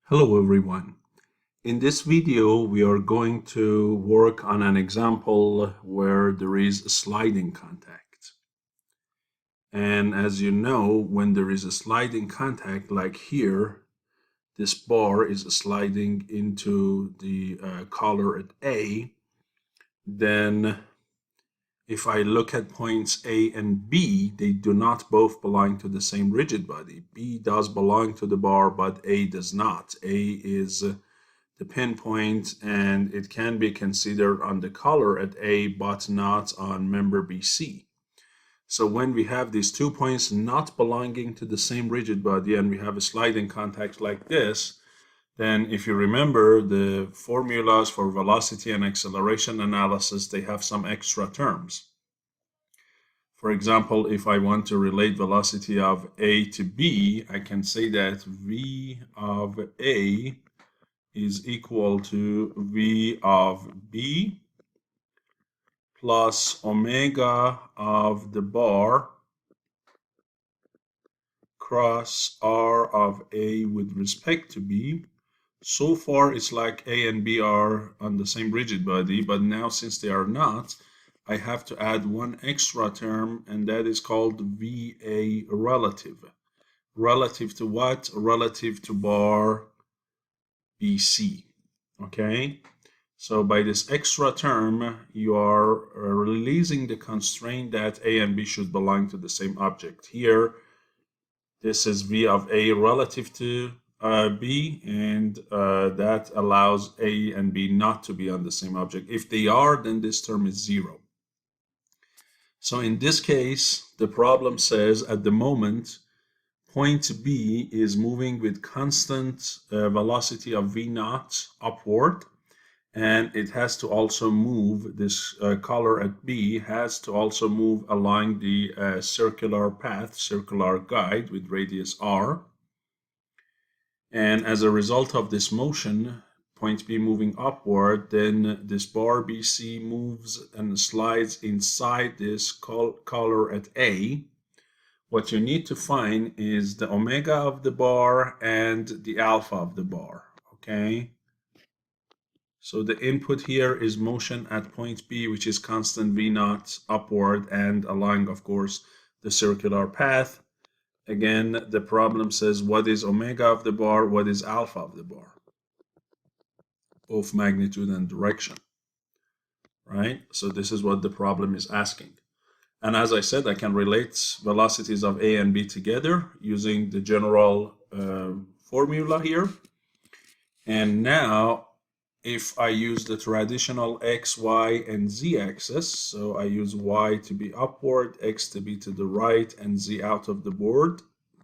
Hello everyone. In this video we are going to work on an example where there is a sliding contact. And as you know, when there is a sliding contact like here, this bar is sliding into the collar at A, then if I look at points A and B, they do not both belong to the same rigid body. B does belong to the bar, but A does not. A is the pinpoint, and it can be considered on the collar at A, but not on member BC. So when we have these 2 points not belonging to the same rigid body and we have a sliding contact like this, then if you remember the formulas for velocity and acceleration analysis, they have some extra terms. For example, if I want to relate velocity of A to B, I can say that V of A is equal to V of B plus omega of the bar cross R of A with respect to B. So far, it's like A and B are on the same rigid body, but now since they are not, I have to add one extra term, and that is called VA relative. Relative to what? Relative to bar BC. Okay? So by this extra term, you are releasing the constraint that A and B should belong to the same object. Here, this is V of A relative to B, and that allows A and B not to be on the same object. If they are, then this term is zero. So in this case, the problem says at the moment, point B is moving with constant velocity of V naught upward, and it has to also move, this collar at B has to also move along the circular path, circular guide with radius R. And as a result of this motion, point B moving upward, then this bar BC moves and slides inside this collar at A. What you need to find is the omega of the bar and the alpha of the bar, okay? So the input here is motion at point B, which is constant V naught upward and along, of course, the circular path. Again, the problem says what is omega of the bar, what is alpha of the bar? Both magnitude and direction, right? So this is what the problem is asking. And as I said, I can relate velocities of A and B together using the general formula here. And now, if I use the traditional X, Y, and Z axis, so I use Y to be upward, X to be to the right, and Z out of the board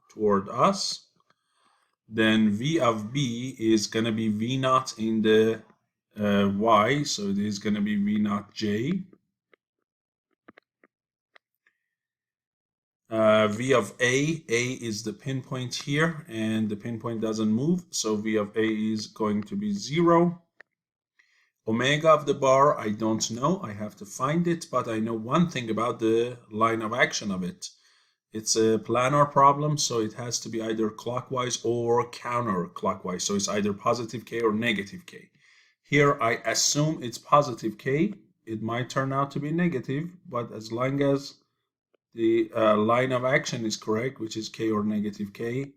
toward us, then V of B is going to be V naught in the Y, so it is going to be V naught J. V of A is the pinpoint here, and the pinpoint doesn't move, so V of A is going to be 0. Omega of the bar, I don't know, I have to find it, but I know one thing about the line of action of it. It's a planar problem, so it has to be either clockwise or counterclockwise, so it's either positive K or negative K. Here, I assume it's positive K. It might turn out to be negative, but as long as the line of action is correct, which is K or negative K,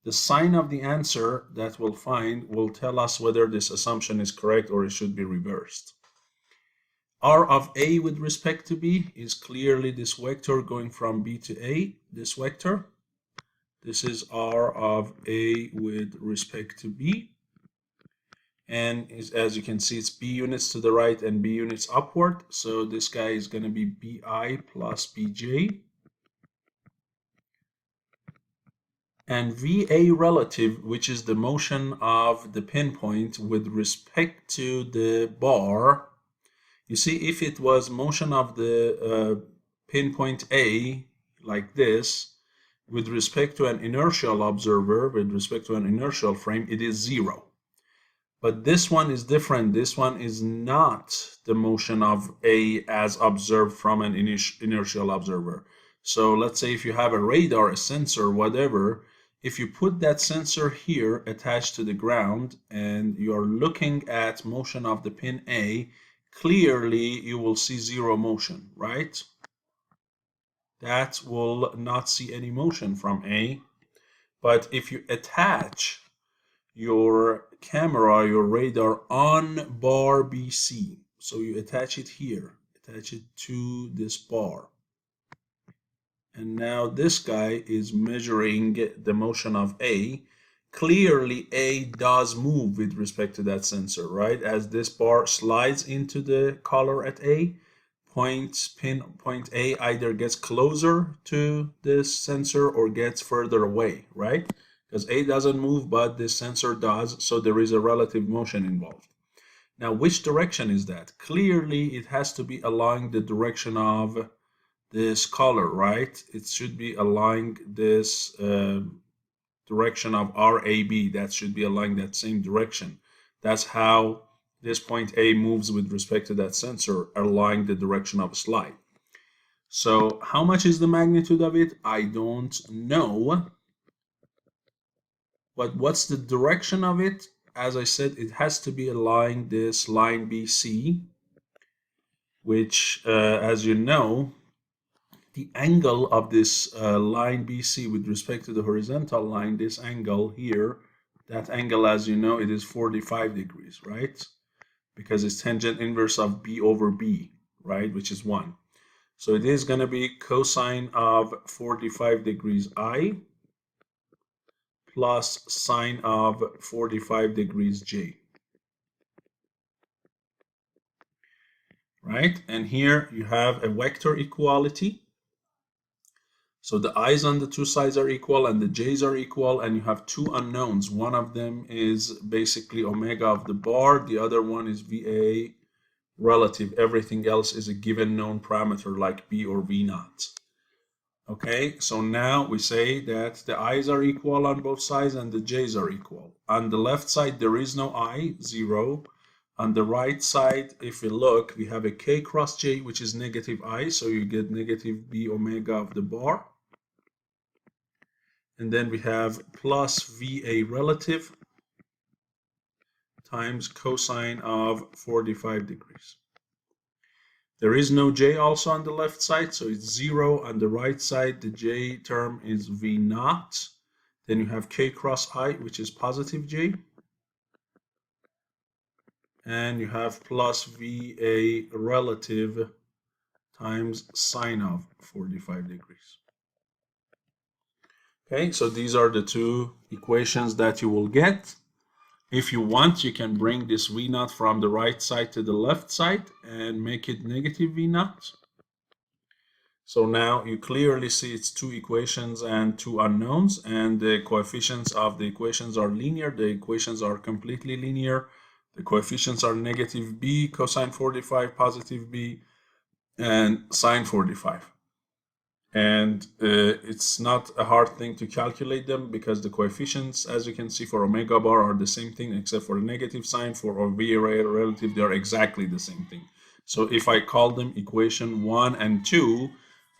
the sign of the answer that we'll find will tell us whether this assumption is correct or it should be reversed. R of A with respect to B is clearly this vector going from B to A, this vector. This is R of A with respect to B. And as you can see, it's B units to the right and B units upward. So this guy is going to be BI plus BJ. And VA relative, which is the motion of the pinpoint with respect to the bar. You see, if it was motion of the pinpoint A, like this, with respect to an inertial observer, with respect to an inertial frame, it is 0. But this one is different. This one is not the motion of A as observed from an inertial observer. So let's say if you have a radar, a sensor, whatever, if you put that sensor here attached to the ground and you're looking at motion of the pin A, clearly you will see zero motion, right? That will not see any motion from A. But if you attach your camera, your radar on bar BC, so you attach it here, attach it to this bar. And now this guy is measuring the motion of A. Clearly A does move with respect to that sensor, right? As this bar slides into the collar at A, point A either gets closer to this sensor or gets further away, right? Because A doesn't move, but this sensor does, so there is a relative motion involved. Now, which direction is that? Clearly, it has to be along the direction of this color, right? It should be along this direction of RAB. That should be along that same direction. That's how this point A moves with respect to that sensor along the direction of a slide. So how much is the magnitude of it? I don't know. But what's the direction of it? As I said, it has to be along this line BC, which, as you know, the angle of this line BC with respect to the horizontal line, this angle here, that angle, as you know, it is 45 degrees, right? Because it's tangent inverse of B over B, right, which is 1. So it is going to be cosine of 45 degrees I plus sine of 45 degrees J. Right? And here you have a vector equality. So the i's on the two sides are equal and the j's are equal, and you have two unknowns. One of them is basically omega of the bar. The other one is VA relative. Everything else is a given known parameter like B or V naught. Okay, so now we say that the i's are equal on both sides and the j's are equal. On the left side, there is no I, 0. On the right side, if we look, we have a K cross J, which is negative I, so you get negative B omega of the bar. And then we have plus VA relative times cosine of 45 degrees. There is no J also on the left side, so it's 0. On the right side, the J term is V naught. Then you have K cross I, which is positive J. And you have plus VA relative times sine of 45 degrees. Okay, so these are the two equations that you will get. If you want, you can bring this V naught from the right side to the left side and make it negative V naught. So now you clearly see it's two equations and two unknowns, and the coefficients of the equations are linear. The equations are completely linear. The coefficients are negative B cosine 45, positive B, and sine 45. And it's not a hard thing to calculate them because the coefficients, as you can see, for omega bar are the same thing except for the negative sign. For V relative, they're exactly the same thing. So if I call them equation 1 and 2,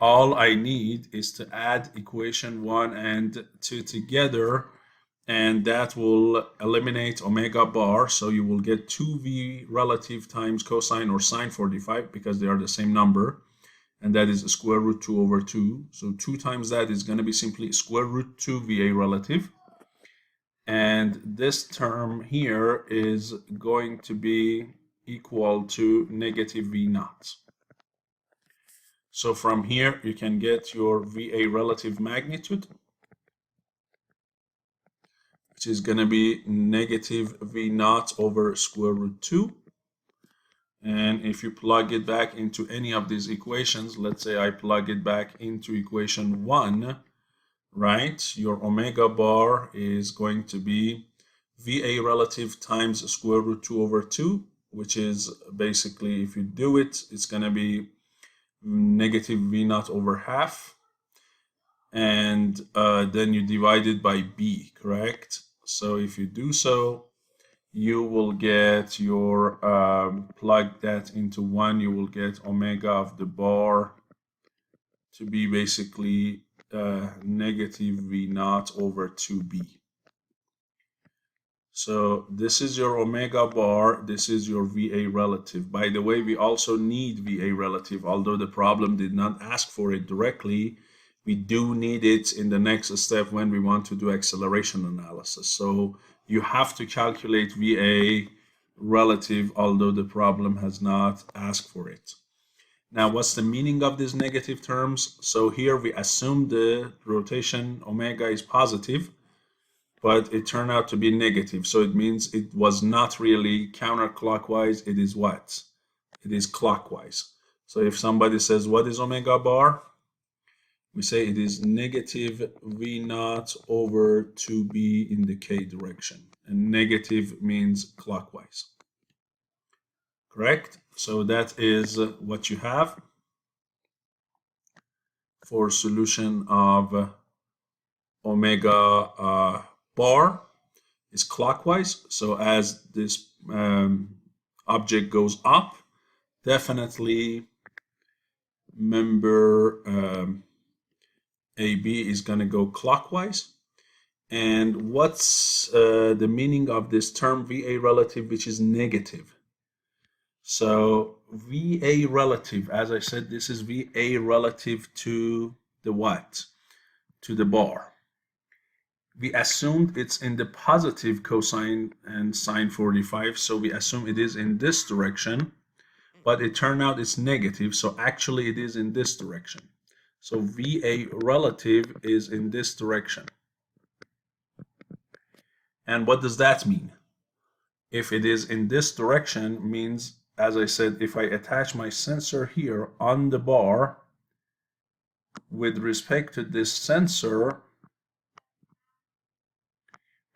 all I need is to add equation 1 and 2 together, and that will eliminate omega bar. So you will get 2V relative times cosine or sine 45 because they are the same number. And that is square root 2 over 2. So 2 times that is going to be simply square root 2 VA relative. And this term here is going to be equal to negative V naught. So from here, you can get your VA relative magnitude, which is going to be negative V naught over square root 2. And if you plug it back into any of these equations, let's say I plug it back into equation 1, right? Your omega bar is going to be VA relative times square root 2 over 2, which is basically, if you do it, it's going to be negative V naught over half. And then you divide it by B, correct? So if you do so, you will get your, plug that into 1, you will get omega of the bar to be basically negative V naught over 2B. So this is your omega bar, this is your VA relative. By the way, we also need VA relative, although the problem did not ask for it directly. We do need it in the next step when we want to do acceleration analysis. So you have to calculate VA relative, although the problem has not asked for it. Now, what's the meaning of these negative terms? So here we assume the rotation omega is positive, but it turned out to be negative. So it means it was not really counterclockwise. It is what? It is clockwise. So if somebody says, what is omega bar? We say it is negative V naught over 2B in the K direction. And negative means clockwise. Correct? So that is what you have for solution of omega bar is clockwise. So as this object goes up, definitely member AB is going to go clockwise. And what's the meaning of this term VA relative, which is negative? So VA relative, as I said, this is VA relative to the what? To the bar. We assumed it's in the positive cosine and sine 45, so we assume it is in this direction, but it turned out it's negative, so actually it is in this direction. So VA relative is in this direction. And what does that mean? If it is in this direction, means, as I said, if I attach my sensor here on the bar, with respect to this sensor,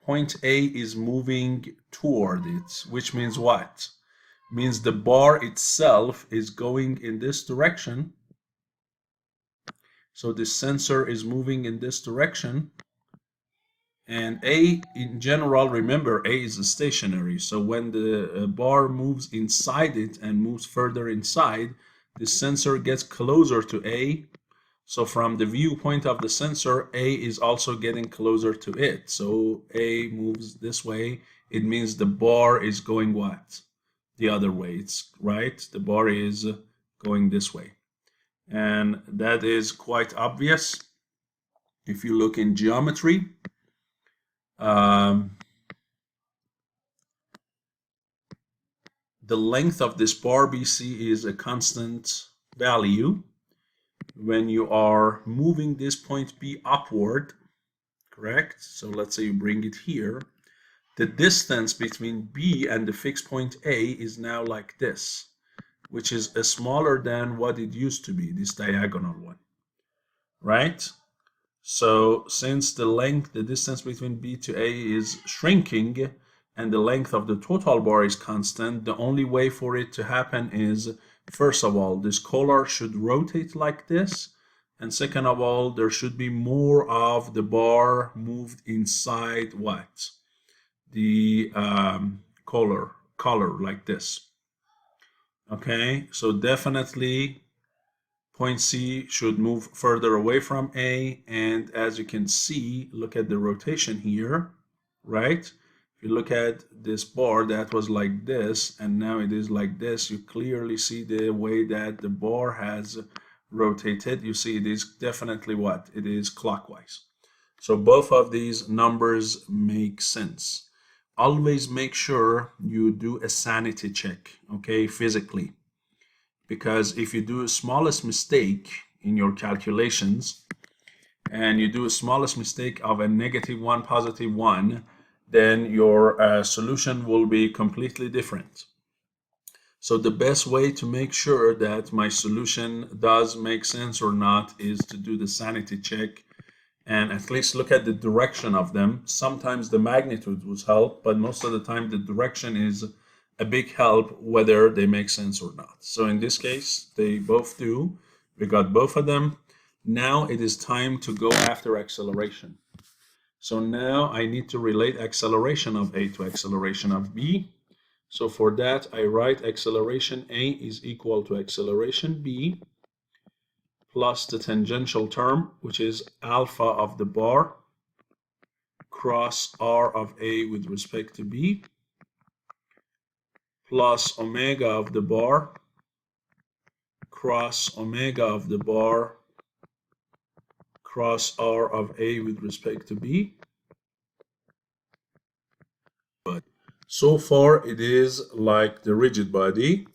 point A is moving toward it, which means what? Means the bar itself is going in this direction. So the sensor is moving in this direction. And A, in general, remember, A is stationary. So when the bar moves inside it and moves further inside, the sensor gets closer to A. So from the viewpoint of the sensor, A is also getting closer to it. So A moves this way. It means the bar is going what? The other way. It's right. The bar is going this way. And that is quite obvious. If you look in geometry, the length of this bar BC is a constant value. When you are moving this point B upward, correct? So let's say you bring it here. The distance between B and the fixed point A is now like this, which is smaller than what it used to be, this diagonal one, right? So since the distance between B to A is shrinking and the length of the total bar is constant, the only way for it to happen is, first of all, this collar should rotate like this. And second of all, there should be more of the bar moved inside what? The collar like this. Okay, so definitely point C should move further away from A. And as you can see, look at the rotation here, right? If you look at this bar that was like this and now it is like this, you clearly see the way that the bar has rotated. You see it is definitely what? It is clockwise. So both of these numbers make sense. Always make sure you do a sanity check, okay, physically. Because if you do a smallest mistake in your calculations and you do a smallest mistake of a -1, +1, then your solution will be completely different. So the best way to make sure that my solution does make sense or not is to do the sanity check and at least look at the direction of them. Sometimes the magnitude will help, but most of the time the direction is a big help whether they make sense or not. So in this case, they both do. We got both of them. Now it is time to go after acceleration. So now I need to relate acceleration of A to acceleration of B. So for that, I write acceleration A is equal to acceleration B plus the tangential term, which is alpha of the bar cross r of a with respect to b, plus omega of the bar cross omega of the bar cross r of a with respect to b. But so far it is like the rigid body.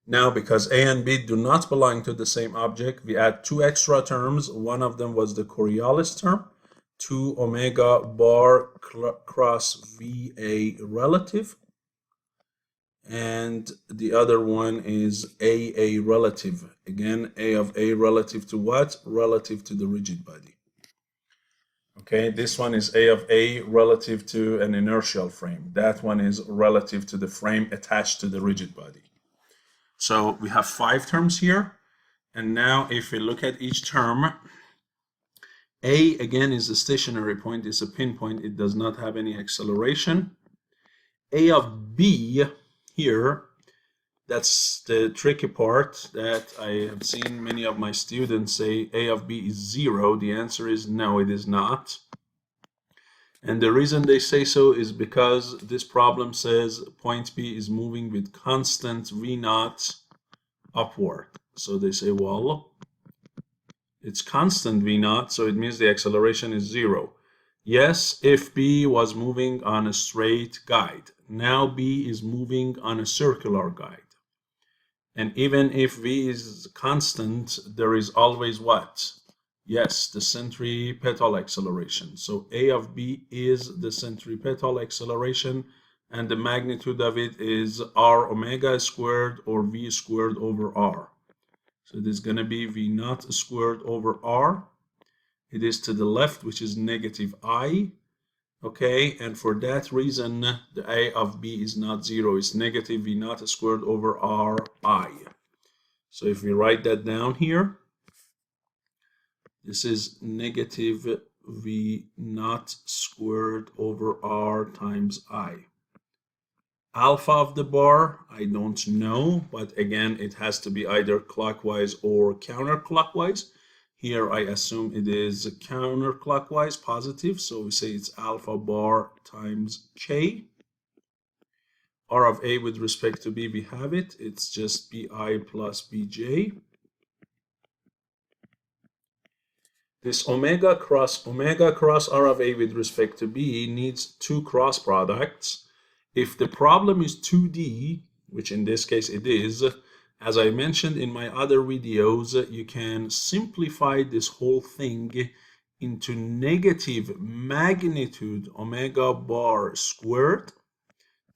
Now, because a and b do not belong to the same object, we add two extra terms. One of them was the Coriolis term, 2 omega bar cross va relative, and the other one is a relative. Again, a of a relative to what? Relative to the rigid body. Okay, this one is a of a relative to an inertial frame. That one is relative to the frame attached to the rigid body. So we have 5 terms here. And now if we look at each term, a again is a stationary point, it's a pinpoint, it does not have any acceleration. A of b here, that's the tricky part that I have seen many of my students say a of b is 0. The answer is no, it is not. And the reason they say so is because this problem says point B is moving with constant V naught upward. So they say, well, it's constant V naught, so it means the acceleration is 0. Yes, if B was moving on a straight guide. Now B is moving on a circular guide. And even if V is constant, there is always what? Yes, the centripetal acceleration. So A of B is the centripetal acceleration, and the magnitude of it is r omega squared or V squared over r. So it is going to be V naught squared over r. It is to the left, which is negative I. Okay, and for that reason, the A of B is not 0. It's negative V naught squared over r I. So if we write that down here, this is negative V naught squared over r times I. Alpha of the bar, I don't know, but again, it has to be either clockwise or counterclockwise. Here, I assume it is counterclockwise, positive, so we say it's alpha bar times k. R of A with respect to B, we have it. It's just Bi plus Bj. This omega cross R of A with respect to B needs two cross products. If the problem is 2D, which in this case it is, as I mentioned in my other videos, you can simplify this whole thing into negative magnitude omega bar squared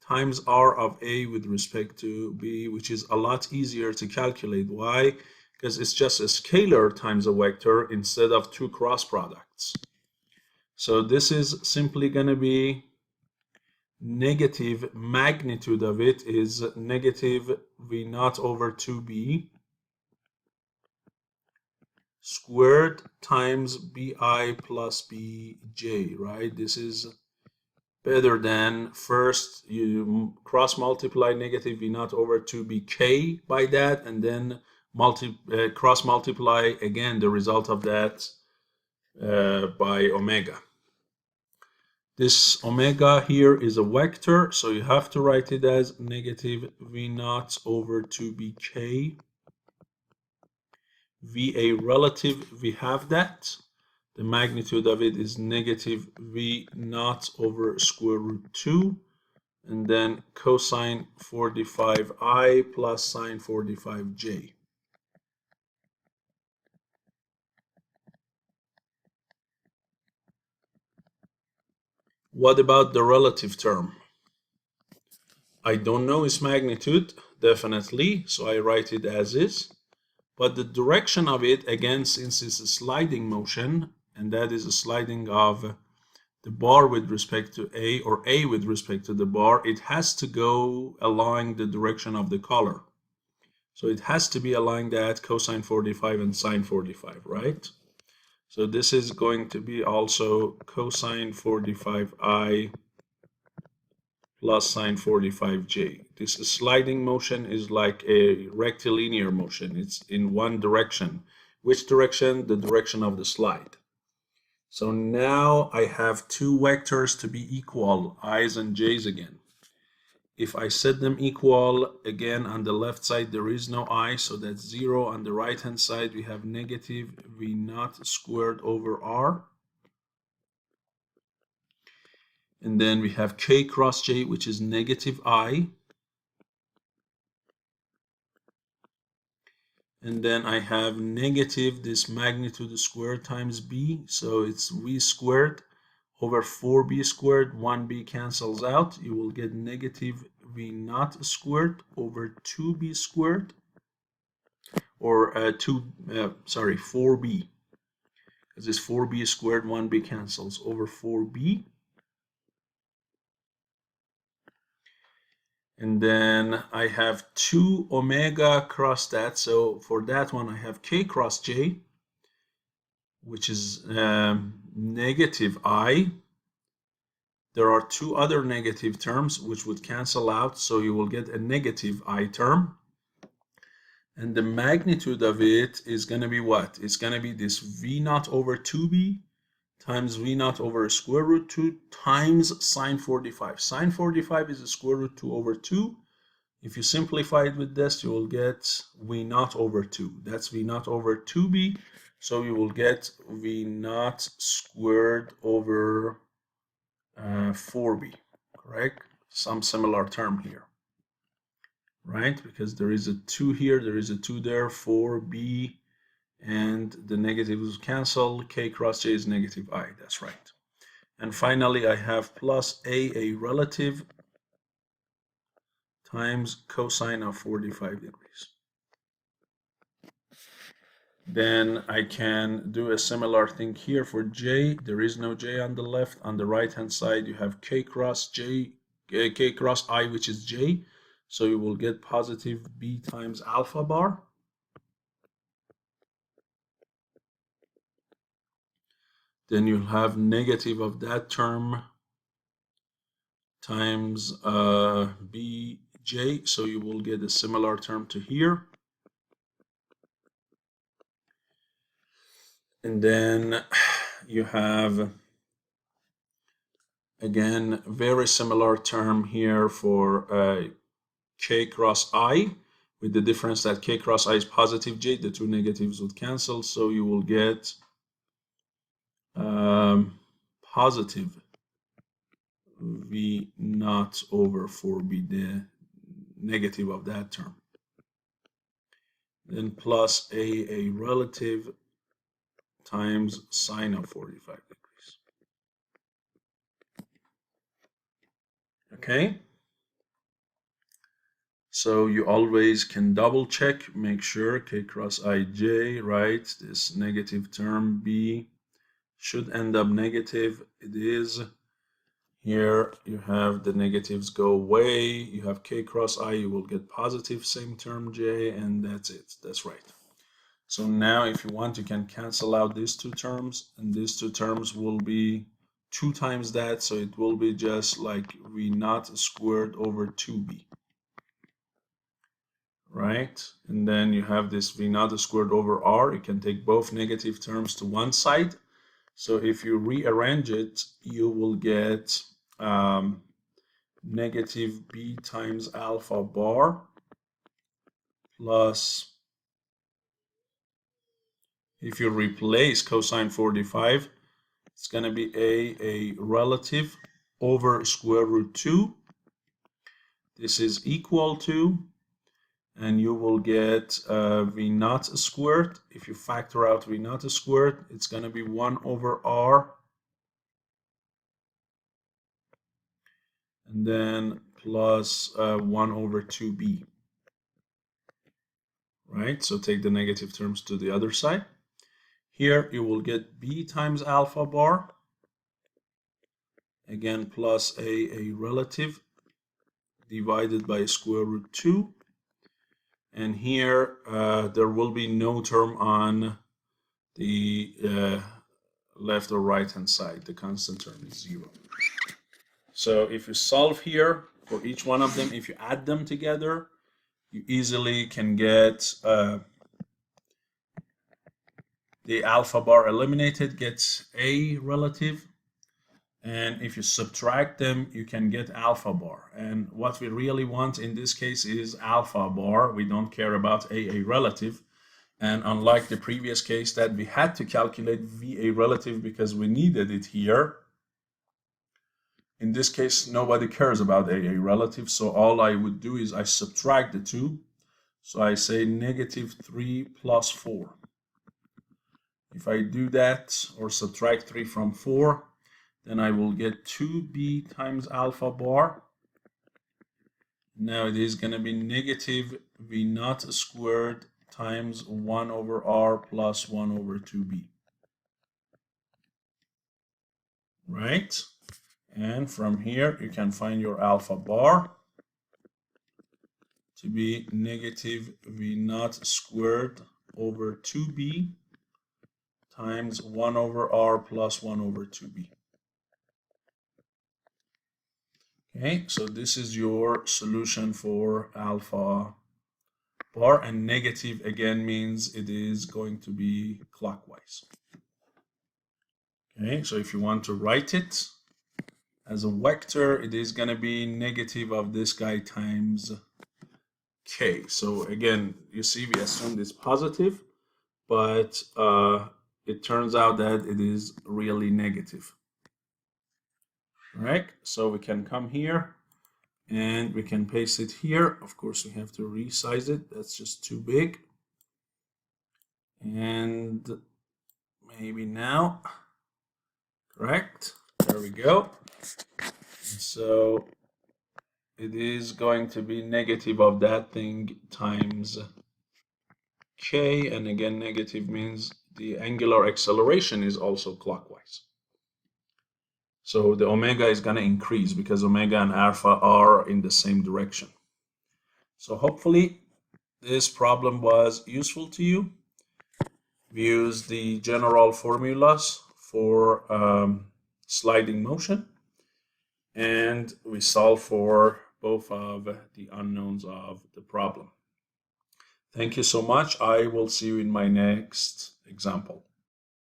times R of A with respect to B, which is a lot easier to calculate. Why? Because it's just a scalar times a vector instead of two cross products. So this is simply going to be negative magnitude of it is negative V naught over 2B squared times Bi plus Bj, right? This is better than first you cross multiply negative V naught over 2bk by that, and then cross multiply again the result of that by omega. This omega here is a vector, so you have to write it as negative V naught over 2bk. Va relative, we have that. The magnitude of it is negative V naught over square root 2, and then cosine 45i plus sine 45j. What about the relative term? I don't know its magnitude, definitely, so I write it as is. But the direction of it, again, since it's a sliding motion, and that is a sliding of the bar with respect to A or A with respect to the bar, it has to go along the direction of the color. So it has to be along that cosine 45 and sine 45, right? So this is going to be also cosine 45i plus sine 45j. This sliding motion is like a rectilinear motion. It's in one direction, Which direction? The direction of the slide. So now I have two vectors to be equal, i's and j's again. If I set them equal, again on the left side there is no I, so that's 0. On the right hand side we have negative v naught squared over r. And then we have k cross j, which is negative I. And then I have negative this magnitude squared times b, so it's v squared over 4b squared. 1b cancels out. You will get negative v naught squared over 2b squared, or 4b, because this 4b squared, 1b cancels, over 4b. And then I have 2 omega cross that, so for that one I have k cross j, which is negative I. There are two other negative terms which would cancel out, so you will get a negative I term. And the magnitude of it is going to be what? It's going to be this v naught over 2b times v naught over square root 2 times sine 45. Sine 45 is a square root 2 over 2. If you simplify it with this, you will get v naught over 2. That's v naught over 2b. So you will get v naught squared over 4b, correct? Some similar term here, right? Because there is a 2 here, there is a 2 there, 4b, and the negatives cancel. K cross j is negative I, that's right. And finally, I have plus a relative, times cosine of 45 degrees. Then I can do a similar thing here for j. There is no j on the left. On the right hand side you have k cross j, k cross I, which is j. So you will get positive b times alpha bar. Then you'll have negative of that term times bj. So you will get a similar term to here. And then you have, again, very similar term here for k cross I, with the difference that k cross I is positive j. The two negatives would cancel, so you will get positive v naught over 4b, the negative of that term. Then plus a relative times sine of 45 degrees. Okay? So you always can double check, make sure k cross ij, right? This negative term b should end up negative. It is. Here you have the negatives go away. You have k cross I, you will get positive same term j, and that's it. That's right. So now if you want, you can cancel out these two terms, and these two terms will be 2 times that, so it will be just like v naught squared over 2b. Right? And then you have this v naught squared over r. You can take both negative terms to one side. So if you rearrange it, you will get negative b times alpha bar plus, if you replace cosine 45, it's going to be a relative over square root 2. This is equal to, and you will get v naught squared. If you factor out v naught squared, it's going to be 1 over r, and then plus 1 over 2b. Right? So take the negative terms to the other side. Here you will get b times alpha bar, again plus a relative divided by square root 2. And here there will be no term on the left or right hand side. The constant term is 0. So if you solve here for each one of them, if you add them together, you easily can get the alpha bar eliminated gets A relative. And if you subtract them, you can get alpha bar. And what we really want in this case is alpha bar. We don't care about AA relative. And unlike the previous case that we had to calculate VA relative because we needed it here, in this case, nobody cares about AA relative. So all I would do is I subtract the two. So I say -3 plus 4. If I do that or subtract 3 from 4, then I will get 2b times alpha bar. Now it is going to be negative v naught squared times 1 over r plus 1 over 2b. Right? And from here you can find your alpha bar to be negative v naught squared over 2b times 1 over r plus 1 over 2b. Okay, so this is your solution for alpha bar, and negative again means it is going to be clockwise. Okay, so if you want to write it as a vector, it is going to be negative of this guy times k. So again, you see we assumed it's positive, but it turns out that it is really negative. Right, so we can come here and we can paste it here. Of course, we have to resize it. That's just too big. And maybe now, correct. There we go. So it is going to be negative of that thing times k. And again, negative means the angular acceleration is also clockwise. So the omega is going to increase because omega and alpha are in the same direction. So hopefully this problem was useful to you. We use the general formulas for sliding motion, and we solve for both of the unknowns of the problem. Thank you so much. I will see you in my next example.